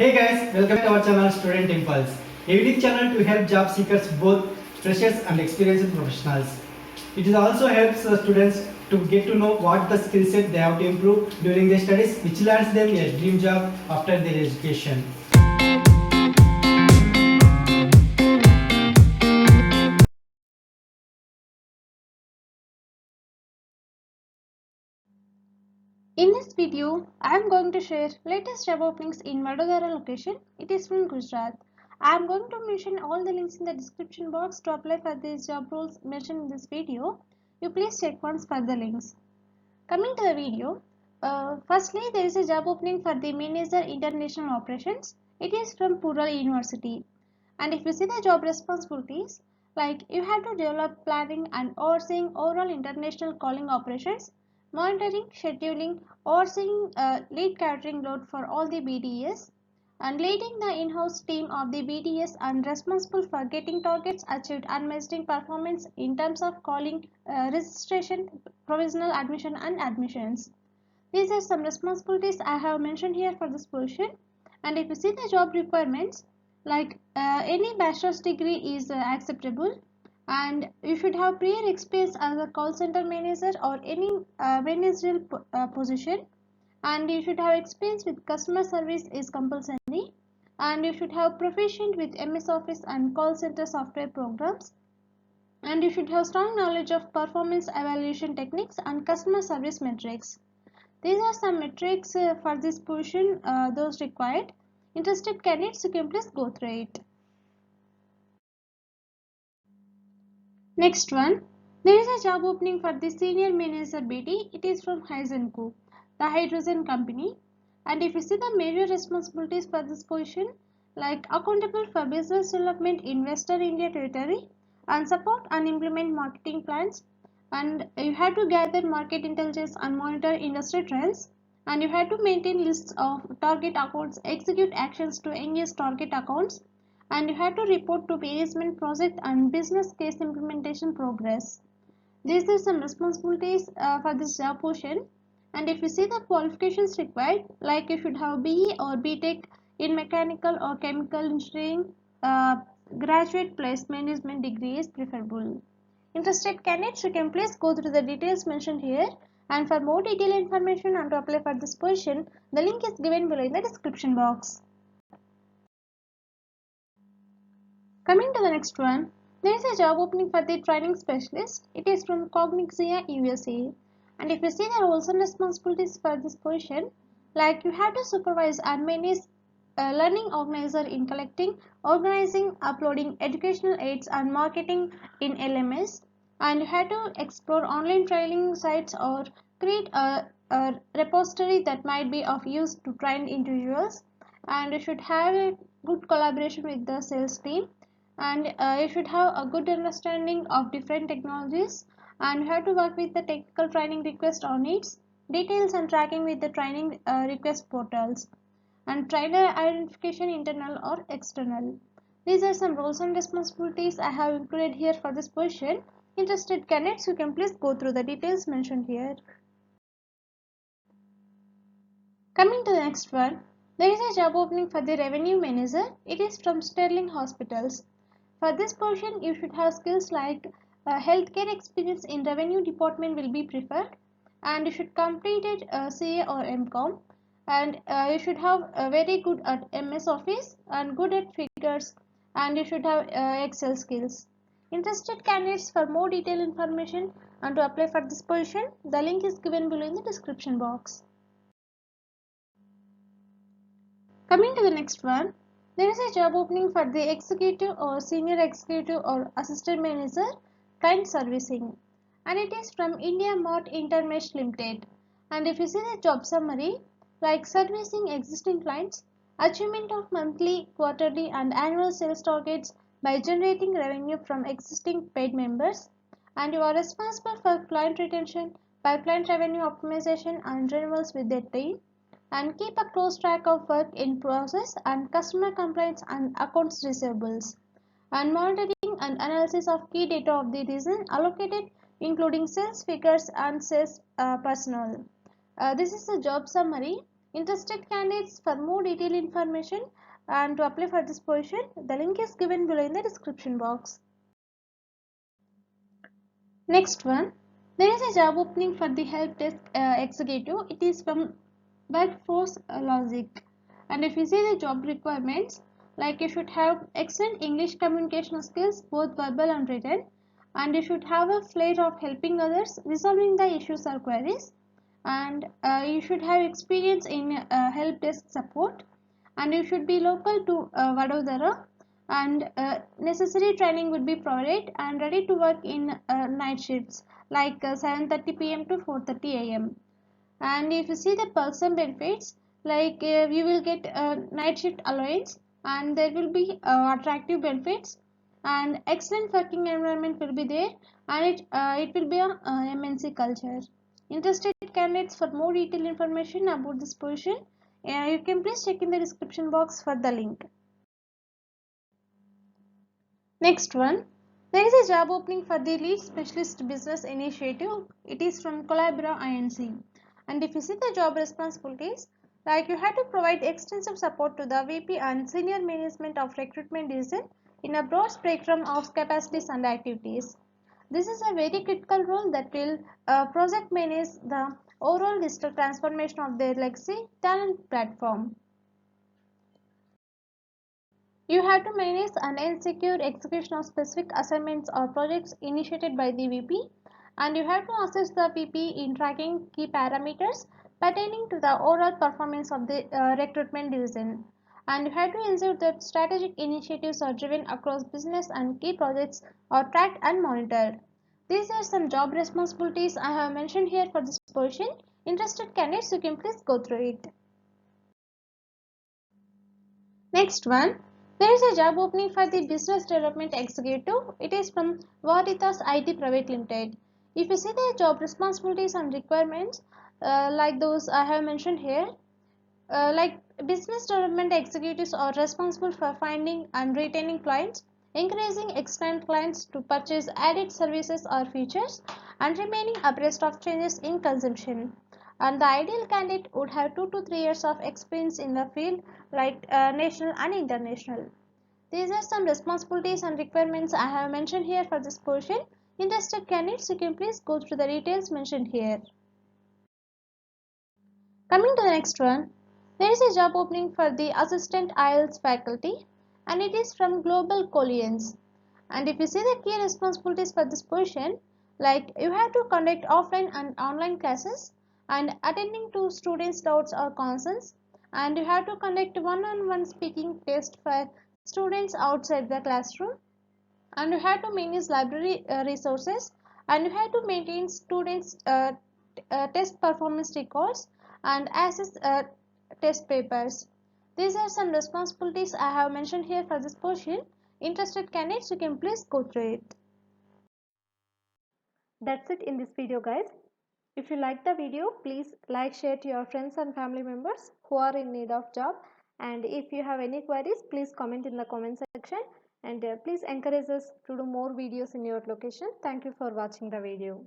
Hey guys, welcome to our channel Student Impulse, a unique channel to help job seekers, both freshers and experienced professionals. It also helps students to get to know what the skill set they have to improve during their studies, which lands them a dream job after their education. In this video, I am going to share latest job openings in Vadodara location. It is from Gujarat. I am going to mention all the links in the description box to apply for these job roles mentioned in this video. You please check once for the links. Coming to the video, firstly there is a job opening for the Manager International Operations. It is from Pural University. And if you see the job responsibilities, like you have to develop planning and overseeing overall international calling operations, monitoring, scheduling, overseeing lead catering load for all the BDS, and leading the in-house team of the BDS and responsible for getting targets achieved and measuring performance in terms of calling, registration, provisional admission and admissions. These are some responsibilities I have mentioned here for this position. And if you see the job requirements, like any bachelor's degree is acceptable, and you should have prior experience as a call center manager or any managerial position, and you should have experience with customer service is compulsory, and you should have proficient with MS Office and call center software programs, and you should have strong knowledge of performance evaluation techniques and customer service metrics. These are some metrics for this position, those required. Interested candidates, you can please go through it. Next one, there is a job opening for the senior manager BD. It is from Hyzenco, the hydrogen company. And if you see the major responsibilities for this position, like accountable for business development in Western India territory and support and implement marketing plans, and you have to gather market intelligence and monitor industry trends, and you have to maintain lists of target accounts, execute actions to engage target accounts, and you have to report to management project and business case implementation progress. These are some responsibilities for this job portion. And if you see the qualifications required, like you should have BE or BTech in mechanical or chemical engineering, graduate plus management degree is preferable. Interested candidates, you can please go through the details mentioned here. And for more detailed information and to apply for this position, the link is given below in the description box. Coming to the next one, there is a job opening for the training specialist. It is from Cognizia USA. And if you see the roles and responsibilities for this position, like you have to supervise and manage a learning organizer in collecting, organizing, uploading educational aids and marketing in LMS, and you have to explore online training sites or create a repository that might be of use to trained individuals, and you should have a good collaboration with the sales team, and you should have a good understanding of different technologies, and you have to work with the technical training request on its details and tracking with the training request portals, and trainer identification internal or external. These are some roles and responsibilities I have included here for this position. Interested candidates, you can please go through the details mentioned here. Coming to the next one, there is a job opening for the revenue manager. It is from Sterling Hospitals. For this position, you should have skills like healthcare experience in revenue department will be preferred, and you should completed CA or MCOM, and you should have very good at MS Office and good at figures, and you should have Excel skills. Interested candidates, for more detailed information and to apply for this position, the link is given below in the description box. Coming to the next one, there is a job opening for the executive or senior executive or assistant manager client servicing, and it is from India Mart Intermesh Limited. And if you see the job summary, like servicing existing clients, achievement of monthly, quarterly and annual sales targets by generating revenue from existing paid members, and you are responsible for client retention, pipeline revenue optimization and renewals with their team, and keep a close track of work in process and customer complaints and accounts receivables, and monitoring and analysis of key data of the region allocated, including sales figures and sales personnel. This is a job summary. Interested candidates, for more detailed information and to apply for this position, the link is given below in the description box. Next one, there is a job opening for the help desk executive. It is from Workforce Logic. And if you see the job requirements, like you should have excellent English communication skills, both verbal and written, and you should have a flair of helping others, resolving the issues or queries, and you should have experience in help desk support, and you should be local to Vadodara, and necessary training would be provided and ready to work in night shifts like 7:30 p.m. to 4:30 a.m. And if you see the person benefits, like you will get night shift allowance, and there will be attractive benefits, and excellent working environment will be there, and it will be a MNC culture. Interested candidates, for more detailed information about this position, you can please check in the description box for the link. Next one, there is a job opening for the lead specialist business initiative. It is from Collabora Inc. And if you see the job responsibilities, like you have to provide extensive support to the VP and senior management of recruitment division in a broad spectrum of capacities and activities. This is a very critical role that will project manage the overall digital transformation of their legacy talent platform. You have to manage and ensure execution of specific assignments or projects initiated by the VP, and you have to assist the VP in tracking key parameters pertaining to the overall performance of the recruitment division. And you have to ensure that strategic initiatives are driven across business and key projects are tracked and monitored. These are some job responsibilities I have mentioned here for this position. Interested candidates, you can please go through it. Next one, there is a job opening for the business development executive. It is from Varitas IT Private Limited. If you see the job responsibilities and requirements like those I have mentioned here, like business development executives are responsible for finding and retaining clients, encouraging external clients to purchase added services or features, and remaining abreast of changes in consumption. And the ideal candidate would have 2 to 3 years of experience in the field, like national and international. These are some responsibilities and requirements I have mentioned here for this portion. Interested candidates, you can please go through the details mentioned here. Coming to the next one, there is a job opening for the assistant IELTS faculty, and it is from Global Collians. And if you see the key responsibilities for this position, like you have to conduct offline and online classes and attending to students' doubts or concerns, and you have to conduct one-on-one speaking test for students outside the classroom, and you have to manage library resources, and you have to maintain students test performance records and assess test papers. These are some responsibilities I have mentioned here for this portion. Interested candidates, you can please go through it. That's it in this video, guys. If you like the video, please like, share to your friends and family members who are in need of job. And if you have any queries, please comment in the comment section. And please encourage us to do more videos in your location. Thank you for watching the video.